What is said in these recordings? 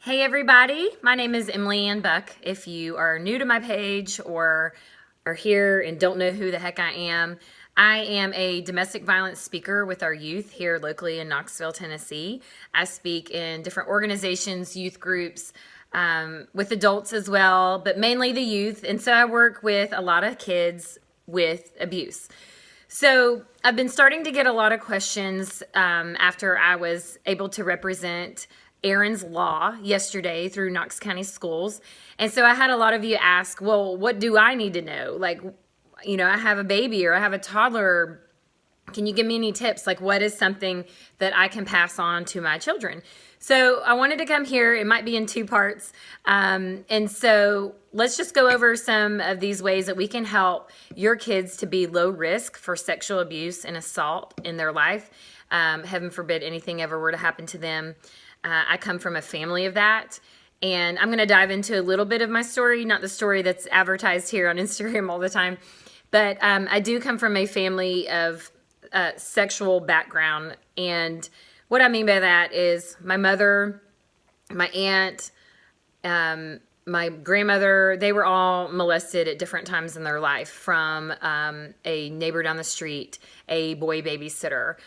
Hey everybody, my name is Emily Ann Buck. If you are new to my page or are here and don't know who the heck I am a domestic violence speaker with our youth here locally in Knoxville, Tennessee. I speak in different organizations, youth groups, with adults as well, but mainly the youth. And so I work with a lot of kids with abuse. So I've been starting to get a lot of questions after I was able to represent Aaron's Law yesterday through Knox County Schools. And so I had a lot of you ask, well, what do I need to know? Like, I have a baby or I have a toddler. Can you give me any tips? Like, what is something that I can pass on to my children? So I wanted to come here. It might be in two parts. And so let's just go over some of these ways that we can help your kids to be low risk for sexual abuse and assault in their life. Heaven forbid anything ever were to happen to them. I come from a family of that. And I'm going to dive into a little bit of my story, not the story that's advertised here on Instagram all the time. But I do come from a family of sexual background. And what I mean by that is my mother, my aunt, my grandmother, they were all molested at different times in their life from a neighbor down the street, a boy babysitter.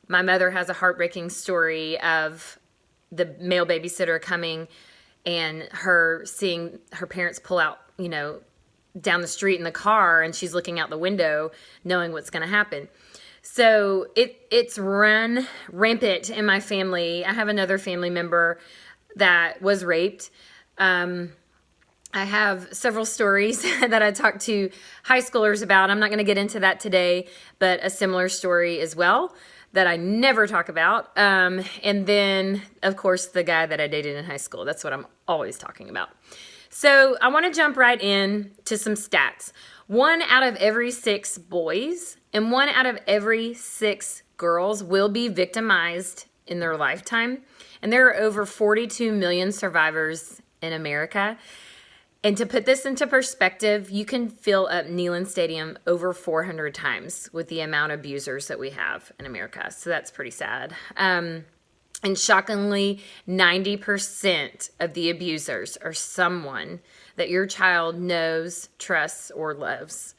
My mother has a heartbreaking story of the male babysitter coming and her seeing her parents pull out, down the street in the car, and she's looking out the window knowing what's going to happen. So it's run rampant in my family. I have another family member that was raped. I have several stories that I talked to high schoolers about. I'm not going to get into that today, but a similar story as well that I never talk about. And then, of course, the guy that I dated in high school. That's what I'm always talking about. So I want to jump right in to some stats. 1 out of every 6 boys and 1 out of every 6 girls will be victimized in their lifetime. And there are over 42 million survivors in America. And to put this into perspective, you can fill up Neyland Stadium over 400 times with the amount of abusers that we have in America. So that's pretty sad. And shockingly, 90% of the abusers are someone that your child knows, trusts, or loves.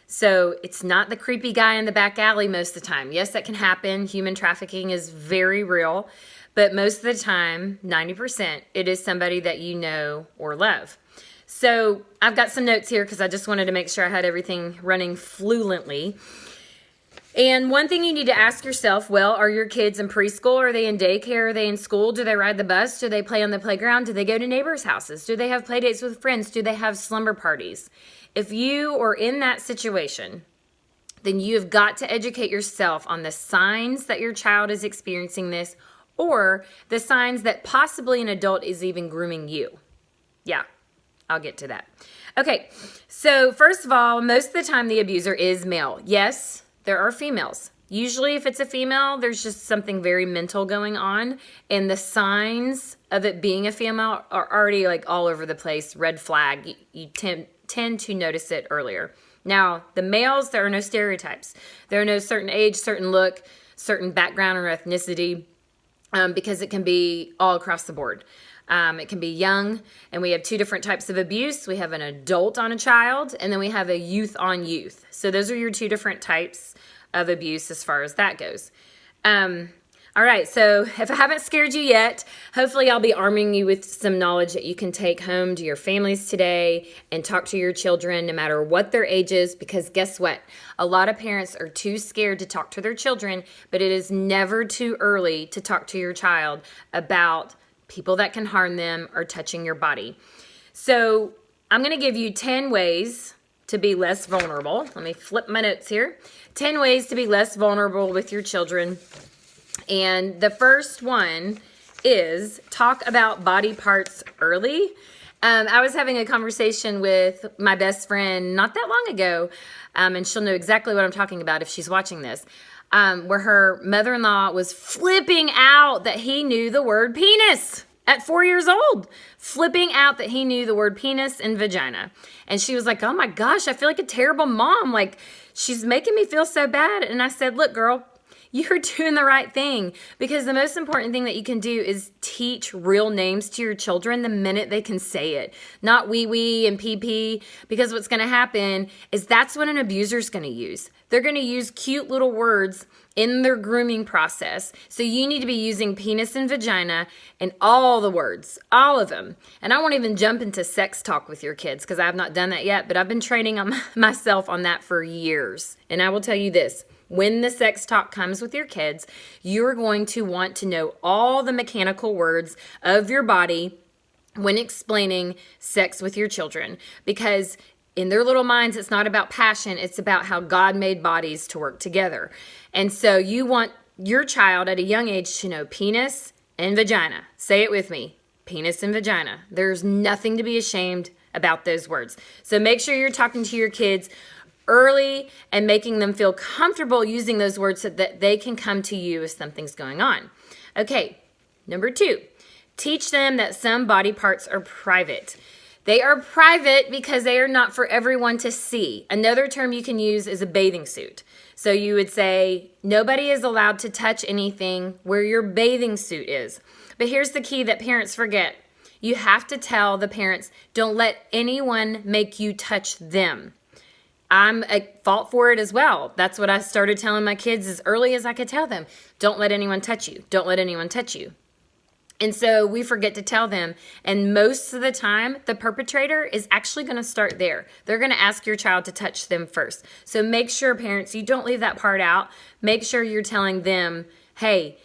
So it's not the creepy guy in the back alley most of the time. Yes, that can happen. Human trafficking is very real. But most of the time, 90%, it is somebody that you know or love. So I've got some notes here because I just wanted to make sure I had everything running fluently. And one thing you need to ask yourself, well, are your kids in preschool? Are they in daycare? Are they in school? Do they ride the bus? Do they play on the playground? Do they go to neighbors' houses? Do they have play dates with friends? Do they have slumber parties? If you are in that situation, then you have got to educate yourself on the signs that your child is experiencing this or the signs that possibly an adult is even grooming you. Yeah, I'll get to that. Okay, so first of all, most of the time the abuser is male. Yes, there are females. Usually if it's a female, there's just something very mental going on. And the signs of it being a female are already like all over the place. Red flag. You tend to notice it earlier. Now, the males, there are no stereotypes. There are no certain age, certain look, certain background or ethnicity, because it can be all across the board. It can be young, and we have 2 different types of abuse. We have an adult on a child, and then we have a youth on youth. So those are your 2 different types of abuse as far as that goes. All right, so if I haven't scared you yet, hopefully I'll be arming you with some knowledge that you can take home to your families today and talk to your children no matter what their age is, because guess what? A lot of parents are too scared to talk to their children, but it is never too early to talk to your child about people that can harm them or touching your body. So I'm going to give you 10 ways to be less vulnerable. Let me flip my notes here. 10 ways to be less vulnerable with your children. And the first one is talk about body parts early. I was having a conversation with my best friend not that long ago, and she'll know exactly what I'm talking about if she's watching this, where her mother-in-law was flipping out that he knew the word penis at 4 years old, flipping out that he knew the word penis and vagina. And she was like, oh my gosh, I feel like a terrible mom. Like, she's making me feel so bad. And I said, look, girl, you're doing the right thing, because the most important thing that you can do is teach real names to your children the minute they can say it, not wee wee and pee pee, because what's going to happen is that's what an abuser's going to use. They're going to use cute little words in their grooming process. So you need to be using penis and vagina and all the words, all of them. And I won't even jump into sex talk with your kids because I have not done that yet, but I've been training on myself on that for years. And I will tell you this, when the sex talk comes with your kids, you're going to want to know all the mechanical words of your body when explaining sex with your children, because in their little minds, it's not about passion. It's about how God made bodies to work together. And so you want your child at a young age to know penis and vagina. Say it with me, penis and vagina. There's nothing to be ashamed about those words. So make sure you're talking to your kids early and making them feel comfortable using those words so that they can come to you if something's going on. Okay, number 2, teach them that some body parts are private. They are private because they are not for everyone to see. Another term you can use is a bathing suit. So you would say, nobody is allowed to touch anything where your bathing suit is. But here's the key that parents forget. You have to tell the parents, don't let anyone make you touch them. I'm at fault for it as well. That's what I started telling my kids as early as I could tell them. Don't let anyone touch you. Don't let anyone touch you. And so we forget to tell them. And most of the time, the perpetrator is actually going to start there. They're going to ask your child to touch them first. So make sure, parents, you don't leave that part out. Make sure you're telling them, hey,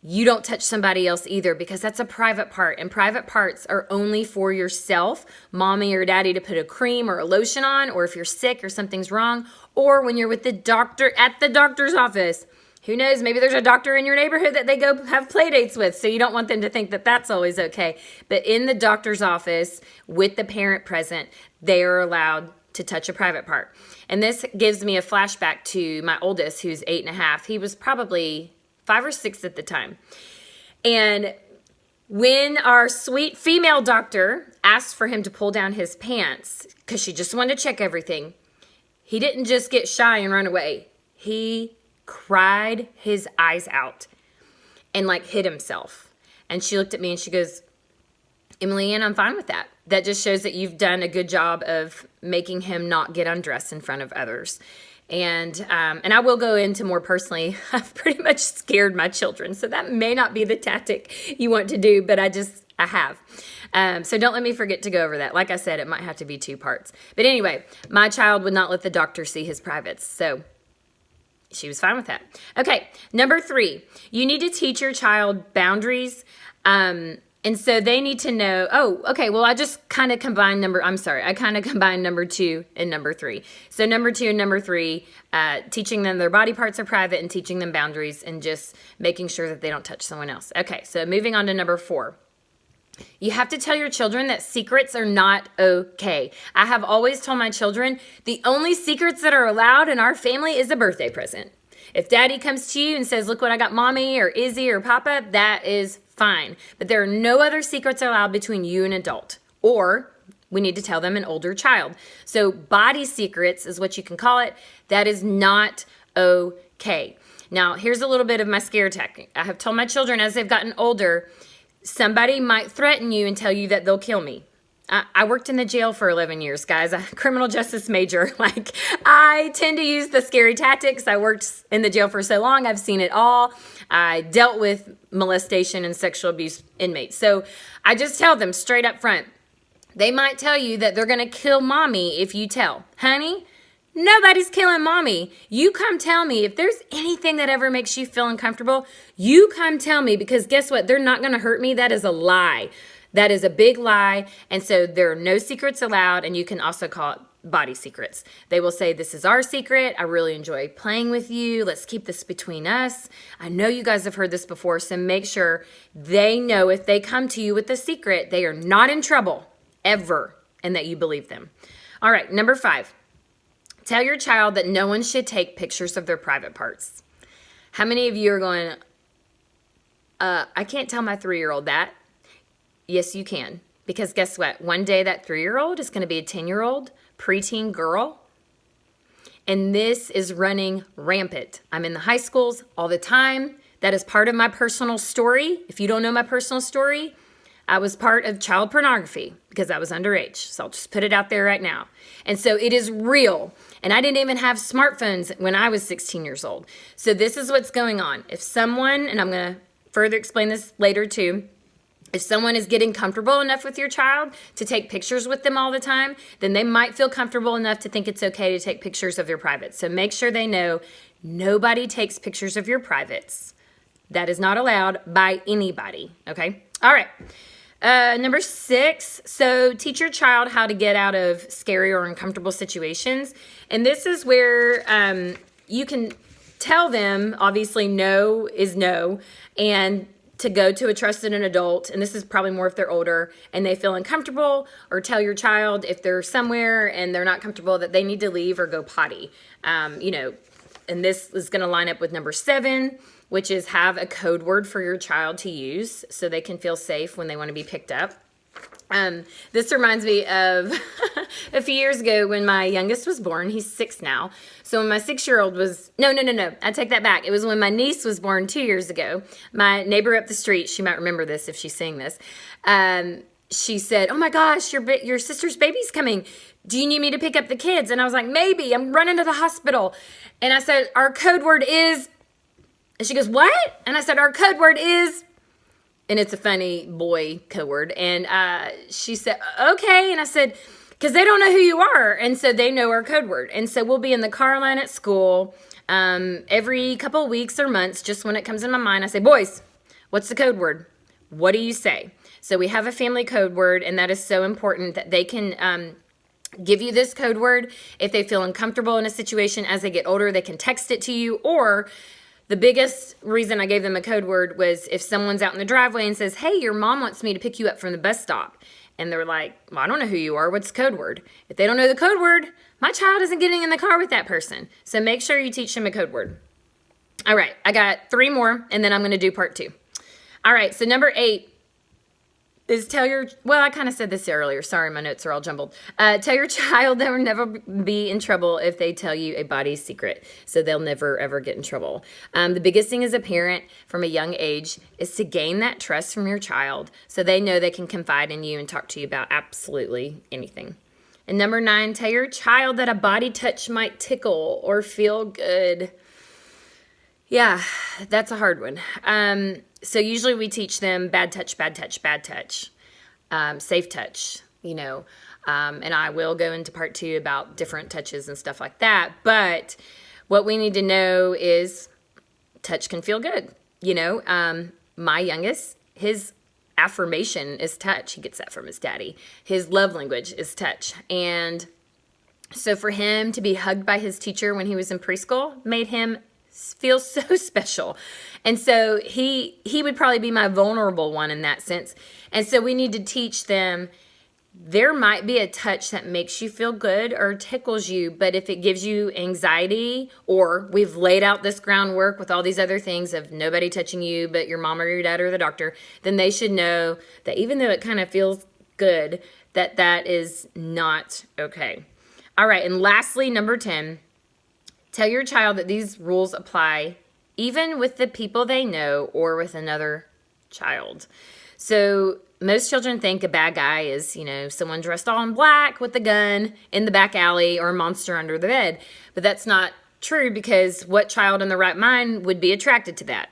you don't touch somebody else either, because that's a private part. And private parts are only for yourself, mommy or daddy to put a cream or a lotion on, or if you're sick or something's wrong, or when you're with the doctor at the doctor's office. Who knows, maybe there's a doctor in your neighborhood that they go have play dates with, so you don't want them to think that that's always okay. But in the doctor's office, with the parent present, they are allowed to touch a private part. And this gives me a flashback to my oldest, who's 8.5. He was probably 5 or 6 at the time. And when our sweet female doctor asked for him to pull down his pants, because she just wanted to check everything, he didn't just get shy and run away. He cried his eyes out and like hit himself. And she looked at me and she goes, Emily Ann, I'm fine with that. That just shows that you've done a good job of making him not get undressed in front of others. And I will go into more personally. I've pretty much scared my children, so that may not be the tactic you want to do, but I have. So don't let me forget to go over that. Like I said, it might have to be 2 parts. But anyway, my child would not let the doctor see his privates, so she was fine with that. Okay, number 3, you need to teach your child boundaries. And so they need to know, I just kind of combined number 2 and number 3. So number 2 and number 3, teaching them their body parts are private and teaching them boundaries and just making sure that they don't touch someone else. Okay, so moving on to number 4. You have to tell your children that secrets are not okay. I have always told my children the only secrets that are allowed in our family is a birthday present. If daddy comes to you and says, look what I got mommy or Izzy or papa, that is fine. But there are no other secrets allowed between you and an adult, or we need to tell them an older child. So body secrets is what you can call it. That is not okay. Now, here's a little bit of my scare tactic. I have told my children as they've gotten older, somebody might threaten you and tell you that they'll kill me. I worked in the jail for 11 years, guys. I'm a criminal justice major. I tend to use the scary tactics. I worked in the jail for so long. I've seen it all. I dealt with molestation and sexual abuse inmates. So I just tell them straight up front. They might tell you that they're going to kill mommy if you tell. Honey, nobody's killing mommy. You come tell me. If there's anything that ever makes you feel uncomfortable, you come tell me, because guess what? They're not going to hurt me. That is a lie. That is a big lie. And so there are no secrets allowed, and you can also call it body secrets. They will say, this is our secret. I really enjoy playing with you. Let's keep this between us. I know you guys have heard this before, so make sure they know if they come to you with a secret, they are not in trouble ever, and that you believe them. All right, number 5. Tell your child that no one should take pictures of their private parts. How many of you are going, I can't tell my 3-year-old that? Yes, you can. Because guess what? One day that 3-year-old is going to be a 10-year-old preteen girl. And this is running rampant. I'm in the high schools all the time. That is part of my personal story. If you don't know my personal story, I was part of child pornography because I was underage. So I'll just put it out there right now. And so it is real. And I didn't even have smartphones when I was 16 years old. So this is what's going on. If someone, and I'm going to further explain this later too, if someone is getting comfortable enough with your child to take pictures with them all the time, then they might feel comfortable enough to think it's okay to take pictures of their privates. So make sure they know nobody takes pictures of your privates. That is not allowed by anybody, okay? All right. Number 6, so teach your child how to get out of scary or uncomfortable situations. And this is where you can tell them, obviously, no is no, and to go to a trusted adult, and this is probably more if they're older and they feel uncomfortable, or tell your child if they're somewhere and they're not comfortable that they need to leave or go potty. And this is going to line up with number 7, which is have a code word for your child to use so they can feel safe when they want to be picked up. This reminds me of a few years ago when my youngest was born. He's 6 now. So when my 6-year-old was, no, I take that back. It was when my niece was born 2 years ago. My neighbor up the street, she might remember this if she's seeing this. She said, "Oh my gosh, your sister's baby's coming. Do you need me to pick up the kids?" And I was like, "Maybe, I'm running to the hospital." And I said, "Our code word is," and she goes, "What?" And I said, "Our code word is," and it's a funny boy code word. And she said, "Okay." And I said, "Because they don't know who you are." And so they know our code word. And so we'll be in the car line at school every couple of weeks or months. Just when it comes in my mind, I say, "Boys, what's the code word? What do you say?" So we have a family code word, and that is so important that they can give you this code word. If they feel uncomfortable in a situation as they get older, they can text it to you. Or the biggest reason I gave them a code word was if someone's out in the driveway and says, "Hey, your mom wants me to pick you up from the bus stop." And they're like, "Well, I don't know who you are. What's the code word?" If they don't know the code word, my child isn't getting in the car with that person. So make sure you teach them a code word. All right, I got 3 more, and then I'm going to do part 2. All right, so number 8 is I kind of said this earlier. Sorry, my notes are all jumbled. Tell your child they will never be in trouble if they tell you a body secret. So they'll never, ever get in trouble. The biggest thing as a parent from a young age is to gain that trust from your child so they know they can confide in you and talk to you about absolutely anything. And number 9, tell your child that a body touch might tickle or feel good. Yeah, that's a hard one. So usually we teach them bad touch, bad touch, bad touch, safe touch, and I will go into part 2 about different touches and stuff like that. But what we need to know is touch can feel good. My youngest, his affirmation is touch. He gets that from his daddy. His love language is touch. And so for him to be hugged by his teacher when he was in preschool made him feel so special. And so he would probably be my vulnerable one in that sense. And so we need to teach them there might be a touch that makes you feel good or tickles you, but if it gives you anxiety, or we've laid out this groundwork with all these other things of nobody touching you but your mom or your dad or the doctor, then they should know that even though it kind of feels good, that is not okay. All right, and lastly, number 10, tell your child that these rules apply even with the people they know or with another child. So most children think a bad guy is, someone dressed all in black with a gun in the back alley or a monster under the bed. But that's not true, because what child in the right mind would be attracted to that?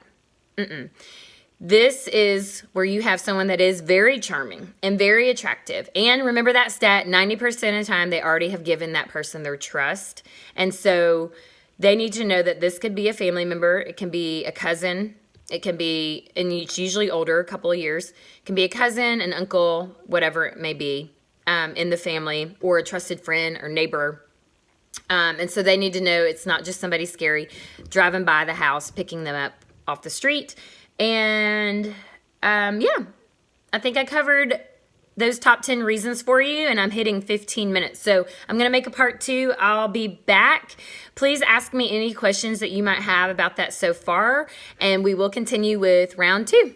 This is where you have someone that is very charming and very attractive. And remember that stat, 90% of the time they already have given that person their trust. And so they need to know that this could be a family member. It can be a cousin. It can be, and it's usually older, a couple of years. It can be a cousin, an uncle, whatever it may be in the family, or a trusted friend or neighbor. And so they need to know it's not just somebody scary driving by the house, picking them up off the street. And I think I covered those top 10 reasons for you, and I'm hitting 15 minutes. So I'm going to make a part 2. I'll be back. Please ask me any questions that you might have about that so far, and we will continue with round 2.